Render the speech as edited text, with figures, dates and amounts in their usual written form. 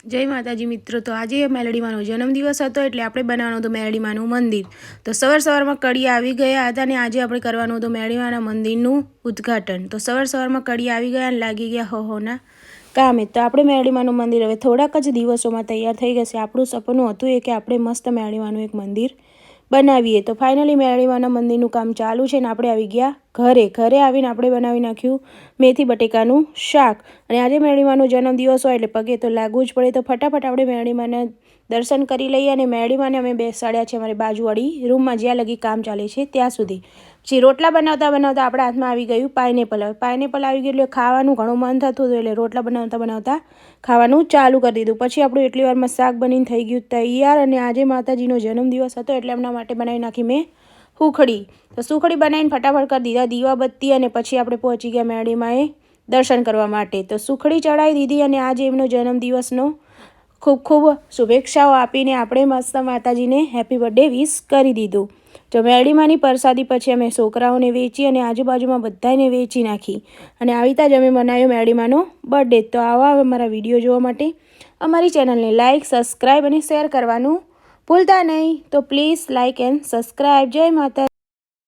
જય માતાજી મિત્રો। તો આજે મેલડીમાંનો જન્મદિવસ હતો એટલે આપણે બનાવવાનું હતું મેલડીમાંનું મંદિર। તો સવારમાં કડી આવી ગયા હતા અને આજે આપણે કરવાનું હતું મેલડીમાંના મંદિરનું ઉદ્ઘાટન। તો સવારમાં કડી આવી ગયા અને લાગી ગયા હોહોના કામે। તો આપણે મેલડીમાંનું મંદિર હવે થોડાક જ દિવસોમાં તૈયાર થઈ જશે। આપણું સપનું હતું એ કે આપણે મસ્ત મેલડીમાંનું એક મંદિર બનાવીએ। તો ફાઇનલી મેલડીમાંના મંદિરનું કામ ચાલુ છે ને આપણે આવી ગયા ઘરે આવીને આપણે બનાવી નાખ્યું મેથી બટેકાનું શાક। અને આજે મેલડીમાંનો જન્મદિવસ હોય એટલે પગે તો લાગવું જ પડે। તો ફટાફટ આપણે મેલડીમાંના દર્શન કરી લઈએ અને મેલડીમાંને અમે બેસાડ્યા છે અમારી બાજુવાળી રૂમમાં, જ્યાં લગી કામ ચાલે છે ત્યાં સુધી। પછી રોટલા બનાવતા આપણા હાથમાં આવી ગયું પાઇનેપલ। પાઇનેપલ આવી ગયું એટલે ખાવાનું ઘણું મન થતું હતું એટલે રોટલા બનાવતા ખાવાનું ચાલુ કરી દીધું। પછી આપણું એટલી વારમાં શાક બનીને થઈ ગયું તૈયાર। અને આજે માતાજીનો જન્મદિવસ હતો એટલે એમના માટે બનાવી નાખી મેં સુખડી। તો સુખડી બનાવીને ફટાફટ કરી દીધા દીવાબત્તી અને પછી આપણે પહોંચી ગયા મેલડીમાંએ દર્શન કરવા માટે। તો સુખડી ચડાવી દીધી અને આજે એમનો જન્મદિવસનો ખૂબ ખૂબ શુભેચ્છાઓ આપીને આપણે મસ્ત માતાજીને હેપી બર્થડે વિશ કરી દીધું। તો મેલડીમાંની પ્રસાદી પછી અમે છોકરાઓને વેચી અને આજુબાજુમાં બધાને વેચી નાખી અને આવી રીતે જ અમે મનાવ્યો મેલડીમાંનો બર્થડે। તો આવા અમારા વિડીયો જોવા માટે અમારી ચેનલને લાઇક, સબસ્ક્રાઈબ અને શેર કરવાનું ભૂલતા નહીં। તો પ્લીઝ લાઇક એન્ડ સબસ્ક્રાઈબ। જય માતા।